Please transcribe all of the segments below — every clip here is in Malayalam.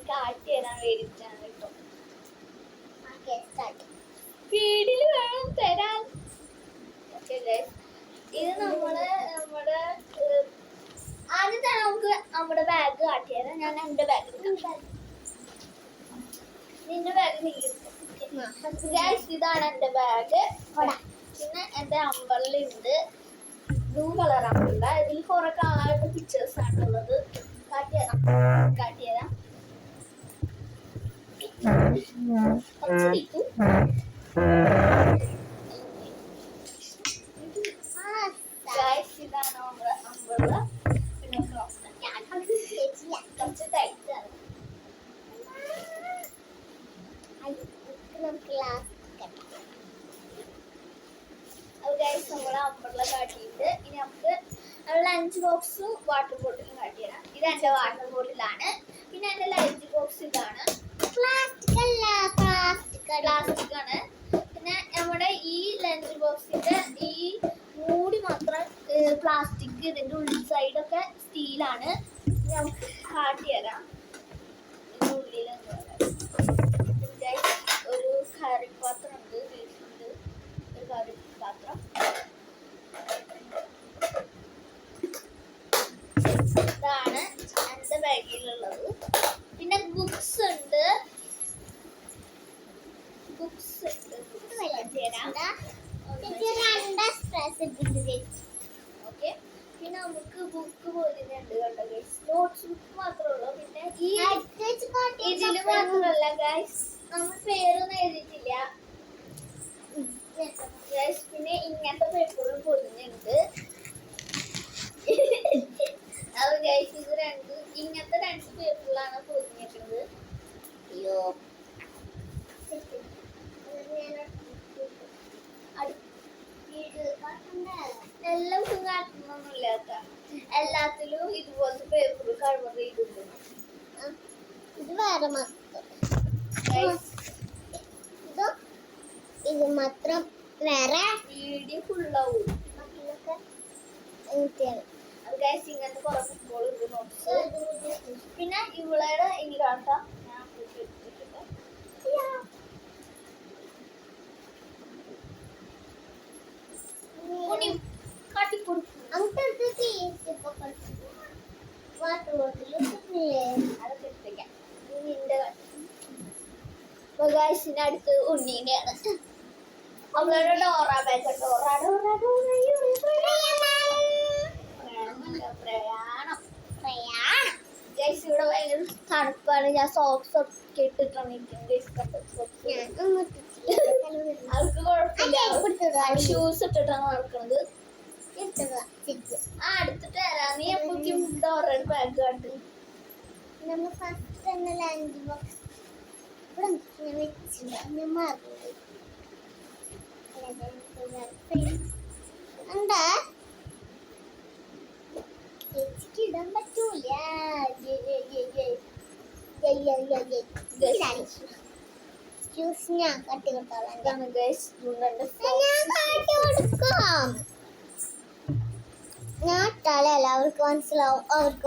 കാട്ടി തരാൻ വേണ്ടിയിട്ടാണ് കേട്ടോ. വീടില് വേണം തരാൻ. ഇത് നമ്മുടെ ആദ്യം തന്നെ നമുക്ക് നമ്മുടെ ബാഗ് കാട്ടി തരാം. ഞാൻ എന്റെ ബാഗ് നിന്റെ ബാഗ് നീ ഇതാണ് എന്റെ ബാഗ്. പിന്നെ എന്റെ അമ്പറിലുണ്ട് ബ്ലൂ കളർ അമ്പറ. ഇതിൽ കുറെ കാണാനുള്ള പിക്ചേഴ്സ് ആണുള്ളത്. കാട്ടിയതാം ഇതാണ് അമ്പറ. പിന്നെ കുറച്ച് ടൈറ്റാണ്. നമ്മളെ അമ്പറ കാട്ടിയിട്ട് ഇനി നമുക്ക് ലഞ്ച് ബോക്സും വാട്ടർ ബോട്ടിലും കാട്ടി തരാം. ഇത് എന്റെ വാട്ടർ ബോട്ടിലാണ്. പിന്നെ എന്റെ ലഞ്ച് ബോക്സ് ഇതാണ്. പ്ലാസ്റ്റിക് ആണ്. പിന്നെ നമ്മുടെ ഈ ലഞ്ച് ബോക്സിന്റെ ഈ മൂടി മാത്രം പ്ലാസ്റ്റിക്. ഇതിന്റെ ഉള്ളിൽ സൈഡൊക്കെ സ്റ്റീലാണ്. നമുക്ക് കാട്ടി തരാം. ഇതിന്റെ ഉള്ളിൽ ഒരു കറിപ്പാത്രം ഉണ്ട്. ഒരു കറിപ്പാത്രം ഇതാണ് എന്റെ ബാഗിലുള്ളത്. പിന്നെ ബുക്സ് ഉണ്ട്. ഓക്കെ. പിന്നെ നമുക്ക് ബുക്ക് പോലെ ഉണ്ട് കേട്ടോ ഗൈസ്. നോട്ട്സ് ബുക്ക് മാത്രമേ ഉള്ളൂ. പിന്നെ ഈ ഇതില് മാത്രമല്ല ഗൈസ്, നമ്മൾ പേരൊന്നും എഴുതിയിട്ടില്ല ഗൈസ്. പിന്നെ ഇങ്ങനത്തെ പേപ്പറും പൊതിഞ്ഞുണ്ട്. അത് ഗൈസ് ഇത് ഇങ്ങനത്തെ രണ്ട് പേപ്പറിലാണ് പൊതിഞ്ഞിട്ടുള്ളത്. അയ്യോ എല്ലാം കാട്ടണമെന്നില്ല. എല്ലാത്തിലും ഇതുപോലത്തെ പേപ്പർ കവർ ചെയ്തിട്ടുണ്ട്. ഇത് വേറെ ഇത് മാത്രം വേറെ വീഡിയോ ഫുള്ളാവും. ഇങ്ങനത്തെ കുറെ ഫുട്ബോൾ ഉണ്ട് നോട്ട്സ്. പിന്നെ ഇവളയുടെ ഇനി കാണാം. അടുത്ത് ഉണ്ണീനെയാണ്. അവളുടെ ഡോറ ബാഗ്. ഇവിടെ ഭയങ്കര തണുപ്പാണ്. ഞാൻ സോക്സ് ഒക്കെ ഇട്ടിട്ടാണ് അവൾക്ക് കുഴപ്പമില്ല. ഷൂസ് ഇട്ടിട്ടാണ് നടക്കുന്നത്. അടുത്തിട്ട് തരാം. നീ എപ്പോഴും ഡോറയുടെ ബാഗ് കാട്ട്. നമ്മൾ ഫസ്റ്റ് തന്നെ ലഞ്ച് ബോക്സ് ഇടാൻ പറ്റൂല. ജ്യൂസ് ഞാൻ കട്ടി കൊടുത്തോളാം. ഞാൻ ഇട്ടാലല്ല അവർക്ക്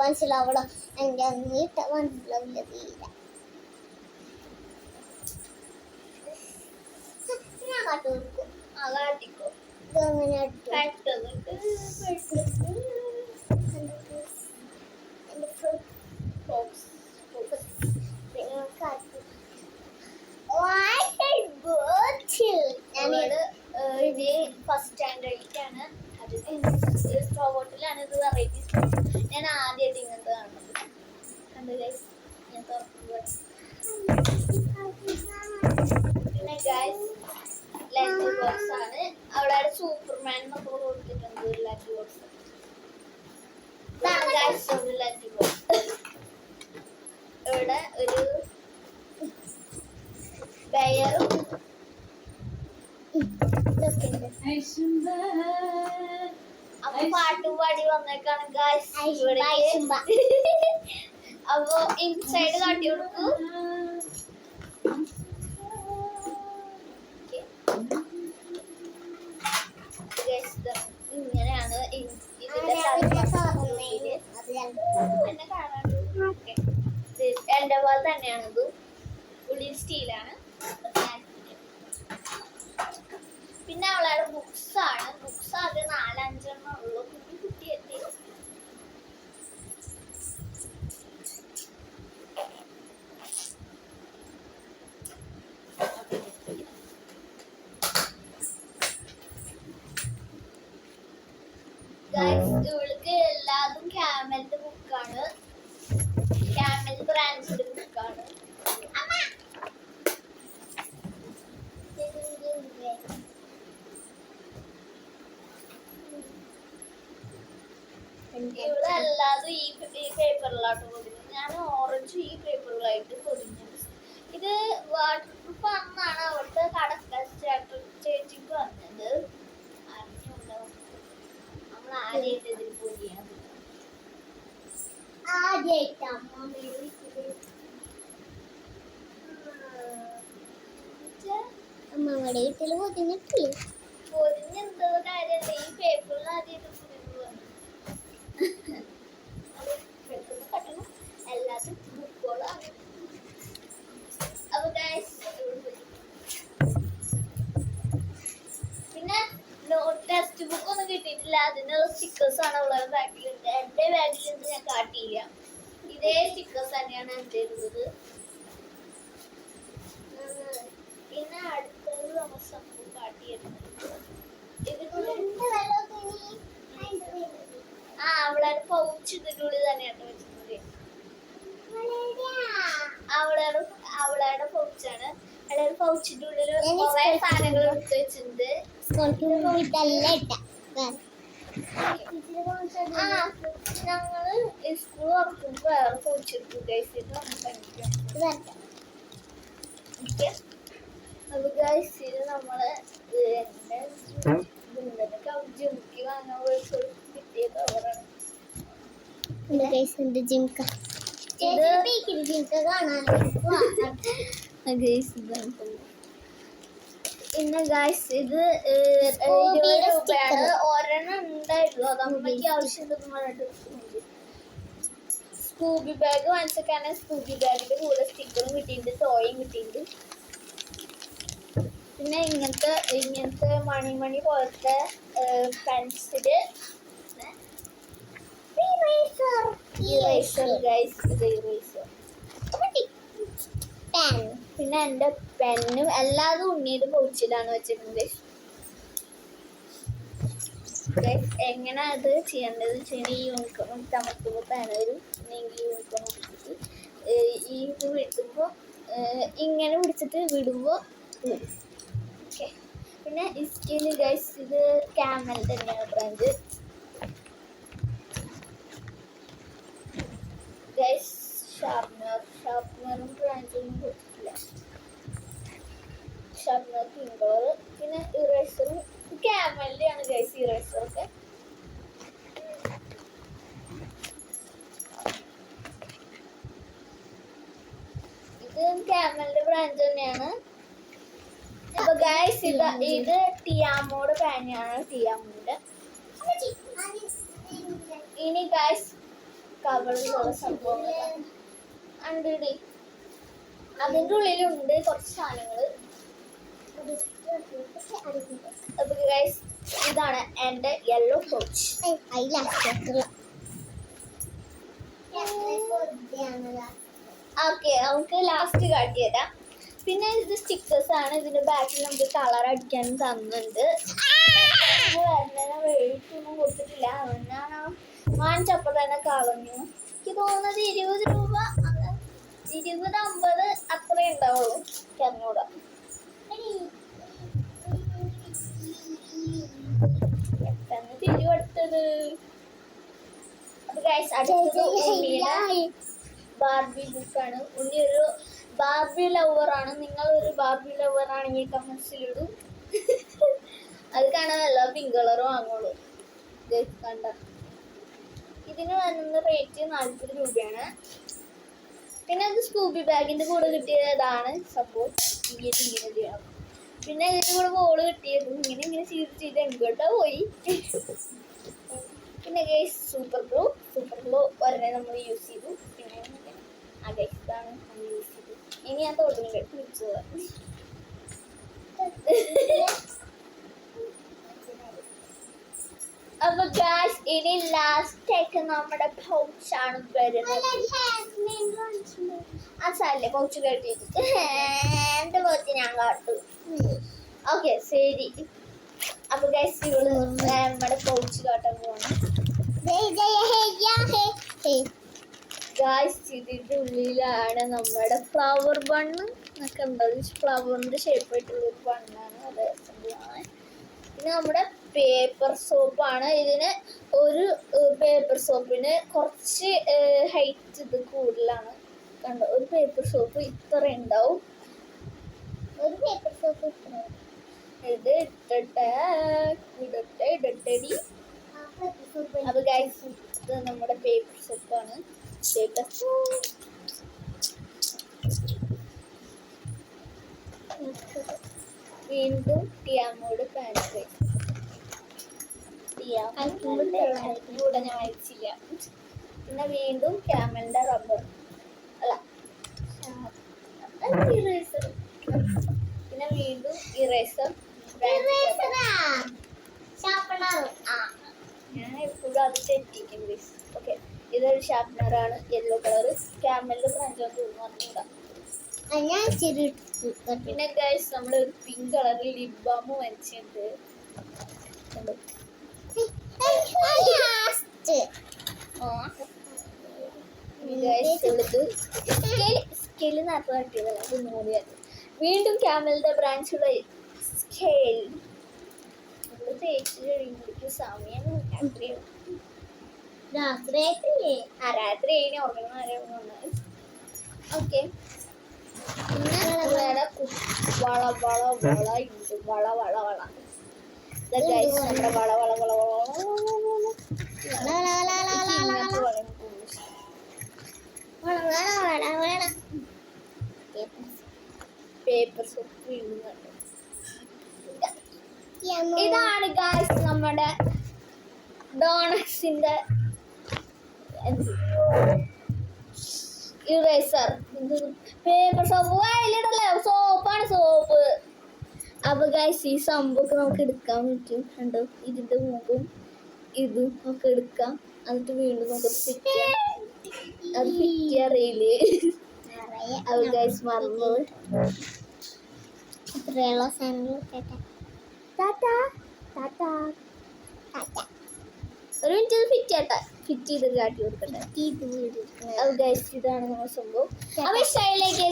മനസ്സിലാവണം. എൻ്റെ നീട്ട മനസ്സിലാവില്ല തീരെ. ഞാൻ കാട്ടി കൊടുക്കും. കാട്ടിക്കോ. ഇതങ്ങനെ ഫസ്റ്റ് സ്റ്റാൻഡേർഡിലേക്കാണ്. സ്ട്രോ ബോട്ടിലാണ്. ഇത് വെറൈറ്റി. ഞാൻ ആദ്യമായിട്ട് ഇങ്ങനത്തെ കാണുന്നത്. കണ്ടു ഗൈസ്. ഞാൻ തുറക്കുമ്പോൾ പിന്നെ ഗൈസ് ലഞ്ച് ബോക്സ് ആണ്. അവിടെ സൂപ്പർമാൻ എന്നൊക്കെ കൊടുത്തിട്ടുണ്ട്. ഒരു ലഞ്ച് ബോക്സ്. ഇതാണ് ഗൈസ് ഒരു ലഞ്ച് ബോക്സ്. ഇവിടെ ഒരു ബയറും അപ്പൊ പാട്ടും പാടി വന്നേക്കാണ് ഗൈസ്. അപ്പൊ ഇൻസൈഡ് കാട്ടി കൊടുക്കൂ. ഇങ്ങനെയാണ് ഇതിന്റെ എൻ്റെ പോലെ തന്നെയാണിത്. ഉള്ളിൽ സ്റ്റീലാണ്. പിന്നെ അവളുടെ ബുക്സാണ്. ബുക്സ് അത് 4-5 ഉള്ളൂ. കുട്ടിയെത്തി. ഇവൾക്ക് എല്ലാതും ക്യാമലിന്റെ ബുക്കാണ്. ക്യാമൽ ബ്രാൻഡിന്റെ ബുക്കാണ്. ഇവിടെ അല്ലാതെ ഈ പേപ്പറിലായിട്ട് പൊതിഞ്ഞു. ഞാൻ ഓറഞ്ച് ഈ പേപ്പറിലായിട്ട് പൊതിഞ്ഞു. ഇത് വാട്ടർ പ്രൂഫ് ആണെന്നാണ് അവിടുത്തെ ചേച്ചിക്ക് പറഞ്ഞത്. അറിഞ്ഞുണ്ടോ നമ്മൾ ആദ്യമായിട്ട് ഇതിൽ പൊതിയാണ്. അമ്മയുടെ വീട്ടിൽ പൊതിഞ്ഞിട്ടില്ലേ? പൊതിഞ്ഞെന്തോ കാര്യമല്ല, ഈ പേപ്പറിൽ ആദ്യമായിട്ട് കട്ടണം. എല്ലാത്തും ബുക്കുകളാണ്. അപ്പൊ പിന്നെ ടെക്സ്റ്റ് ബുക്ക് ഒന്നും കിട്ടിയിട്ടില്ല. അതിനുള്ള സ്റ്റിക്കേഴ്സ് ആണ് ഉള്ളത് ബാഗിലുണ്ട്. എന്റെ ബാഗിലുണ്ട്, ഞാൻ കാട്ടിയില്ല. ഇതേ സ്റ്റിക്കേഴ്സ് തന്നെയാണ് എന്റെ ഉള്ളത്. പിന്നെ അടുത്തത് നമ്മൾ സംഭവം കാട്ടിയിരുന്നു. അവളെ പൗച്ച് ഇതിൻ്റെ ഉള്ളിൽ തന്നെയാണ് വെച്ചിട്ടുണ്ട്. അവളുടെ പൗച്ചാണ്. അവളുടെ പൗച്ചിന്റെ ഉള്ളിൽ കുറെ സാധനങ്ങൾ എടുത്ത് വെച്ചിട്ടുണ്ട്. ഞങ്ങള് സ്കൂൾ തുറക്കുമ്പോ വേറെ പൗച്ച് എടുത്തു. അപ്പൊ ഗൈസ് ഇത് നമ്മള് ജിംക്കി വാങ്ങാൻ പോയി കിട്ടിയ കവറാണ്. പിന്നെ ഗൈസ് ഇത് 20 രൂപയാണ്. ഒരെണ്ണം ഉണ്ടായിരുന്നു. അത് അമ്മയ്ക്ക് ആവശ്യമുണ്ടെന്ന് പറഞ്ഞിട്ട് സ്കൂബി ബാഗ് വാങ്ങിച്ചൊക്കെയാണ്. സ്കൂബി ബാഗിന്റെ കൂടെ സ്റ്റിക്കറും കിട്ടിയിട്ടുണ്ട്, ടോയും കിട്ടിയിട്ടുണ്ട്. പിന്നെ ഇങ്ങനത്തെ മണി പോലത്തെ പെൻസില്, ഇറേസർ ഗൈസ്, ഇത് ഇറേസർ. പിന്നെ എൻ്റെ പെന്നും എല്ലാതും ഉണ്ണിയുടെ പൗച്ചിലാണ് വെച്ചിട്ടുണ്ട്. എങ്ങനെ അത് ചെയ്യേണ്ടത് വെച്ചാൽ ഈ യൂണിക്കോൺ തമർത്തുമ്പോൾ തന്നെ വരും. ഈ യൂണിക്കോൺ പിടിച്ചിട്ട് ഈ ഇത് വിടുമ്പോൾ ഇങ്ങനെ പിടിച്ചിട്ട് വിടുമ്പോൾ വരും. ഓക്കെ. പിന്നെ സ്കിന് ഗൈസ് ഇത് ക്യാമൽ തന്നെയാണ് ബ്രാൻഡ്. ഗൈസ് ഷാർപ്നറും ബ്രാൻഡൊന്നും കൊടുത്തിട്ടില്ല. Sharpener pink colour. പിന്നെ ഇറേസറും ക്യാമലിന്റെ ആണ് ഗൈസ് ഇറേസറൊക്കെ. ഇത് ക്യാമലിന്റെ ബ്രാൻഡ് തന്നെയാണ്. അപ്പൊ ഗൈസ് ഇത് ടിയാമോയുടെ പാനാണ്. ടിയാമോയുടെ. ഇനി ഗൈസ് കവറിലുള്ള സംഭവങ്ങൾ ഉണ്ട്. അതിൻ്റെ ഉള്ളിലുണ്ട് കുറച്ച് സാധനങ്ങൾ. അപ്പൊ ഗൈസ് ഇതാണ് എൻ്റെ യെല്ലോ പൗച്ച്. ഓക്കെ, നമുക്ക് ലാസ്റ്റ് കാട്ടിയതാ. പിന്നെ ഇത് സ്റ്റിക്കേഴ്സ് ആണ്. ഇതിന്റെ ബാക്കിൽ നമുക്ക് കളർ അടിക്കാനും തന്നുന്നുണ്ട്. വെയിറ്റൊന്നും കൊടുത്തിട്ടില്ല. അതുകൊണ്ടാണ് വാങ്ങിച്ചപ്പോൾ തന്നെ കളഞ്ഞു. എനിക്ക് തോന്നുന്നത് 20 രൂപ, 20-50 അത്രേ ഉണ്ടാവുള്ളൂ. അറിഞ്ഞൂടാ. പെട്ടെന്ന് തിരിവെടുത്തത്. അപ്പൊ ഗൈസ് അടുത്തത് ഉണ്ണിയുടെ ബാർബി ബുക്കാണ്. ഉണ്ണി ഒരു ബാർബി ലവറാണ്. നിങ്ങളൊരു ബാർബി ലവർ ആണെങ്കിൽ കമൻസിലിടും. അത് കാണാനല്ല പിങ്ക് കളർ വാങ്ങുള്ളൂ. കണ്ട ഇതിന് വരുന്ന റേറ്റ് 40 രൂപയാണ്. പിന്നെ അത് സ്കൂബി ബാഗിന്റെ കൂടെ കിട്ടിയതാണ് സംഭവം. ഇങ്ങനെ ചെയ്യണം. പിന്നെ ഇതിന്റെ കൂടെ ബോള് കിട്ടിയത് ഇങ്ങനെ ചെയ്ത് എങ്ങോട്ടാ പോയി. പിന്നെ ഗൈസ് സൂപ്പർ ഗ്ലൂ ഒരെണ്ണം നമ്മൾ യൂസ് ചെയ്തു. പിന്നെ അതെ ഇതാണ് യൂസ് ചെയ്ത്. ഇനി ഞാൻ തോട്ടിൽ തിരിച്ചു പോവാം. അപ്പൊ ഗായ്സ് ഇനി ലാസ്റ്റ് ആയിട്ട് നമ്മുടെ പൗച്ചാണ് വരുന്നത്. അതല്ലേ പൗച്ച് കെട്ടിട്ട് എന്റെ പൗച്ച് ഞാൻ കാട്ടു. ഓക്കെ ശരി. അപ്പൊ ഗായ്സ് ഇവള് നമ്മുടെ പൗച്ച് കാട്ടാൻ പോവാണ്. ഗായ്സ് ഇതിന്റെ ഉള്ളിലാണ് നമ്മുടെ ഫ്ലവർ ബണ്ണ് ഒക്കെ ഉണ്ടത്. ഫ്ലവറിന്റെ ഷേപ്പ് ആയിട്ടുള്ള ഒരു ബണ്ണാണ്. അത് പിന്നെ നമ്മുടെ പേപ്പർ സോപ്പാണ്. ഇതിന് ഒരു പേപ്പർ സോപ്പിന് കുറച്ച് ഹൈറ്റ് ഇത് കൂടുതലാണ്. കണ്ടോ, ഒരു പേപ്പർ സോപ്പ് ഇത്ര ഉണ്ടാവും. ഒരു പേപ്പർ സോപ്പ് ഇത് ഇടട്ടടി. അപ്പൊ ഗൈസ് ഇത് നമ്മുടെ പേപ്പർ സോപ്പാണ്. പേപ്പർ വീണ്ടും ടിയാമോട് പാൻറ് കൂടെ ഞാൻ വായിച്ചില്ല. പിന്നെ വീണ്ടും ക്യാമലിന്റെ റബ്ബർ അല്ല ഇറേസർ. പിന്നെ വീണ്ടും ഇറേസർ. ഞാൻ എപ്പോഴും അത് തെറ്റിക്കും. ഓക്കെ, ഇതൊരു ഷാർപ്പനറാണ്. Yellow colour. ക്യാമലിന്റെ ഫ്രഞ്ചോ തോന്നുന്നു. പിന്നെ ഗൈസ് നമ്മൾ ഒരു പിങ്ക് കളറിൽ ലിപ് ബാം വരച്ചിട്ടുണ്ട്. സ്കെയില് നേരത്തെ തട്ടിയതല്ല, അത് മൂടിയത്. വീണ്ടും ക്യാമലിന്റെ ബ്രാൻഡുള്ള സ്കെയിൽ നമ്മള് തേച്ച് കഴിയുമ്പോഴേക്കും സമയം രാത്രി ഉറങ്ങുന്ന. ഓക്കെ, വള വള വള ഉണ്ട്. വള വള വള നമ്മുടെ വള വള വള പേപ്പർ സോപ്പ് ഇടുന്നുണ്ട്. ഇതാണ് ഗായ്സ് നമ്മുടെ ഡോണക്സിന്റെ ഇറേസർ. പേപ്പർ സോപ്പ് വയലിടല്ലേ, സോപ്പാണ് സോപ്പ്. അപ്പൊ ഗൈസ് ഈ സംഭവമൊക്കെ നമുക്ക് എടുക്കാൻ പറ്റും. കണ്ടോ, ഇതിന്റെ മുഖം ഇതും ഒക്കെ എടുക്കാം. എന്നിട്ട് വീണ്ടും നമുക്ക് ഫിറ്റ് ചെയ്യാം. അത് ഫിറ്റ് ചെയ്യാറിയില്ലേ? അപ്പൊ ഗൈസ് മറന്നു. ഒരു മിനിറ്റ് ഫിറ്റ് ചെയ്യട്ടെ. ഫിറ്റ് ചെയ്ത് കാട്ടി കൊടുക്കട്ടെ. അത് ഗൈസ് ഇതാണ് നമ്മുടെ സംഭവം. അപ്പൊ സ്റ്റൈലേക്ക്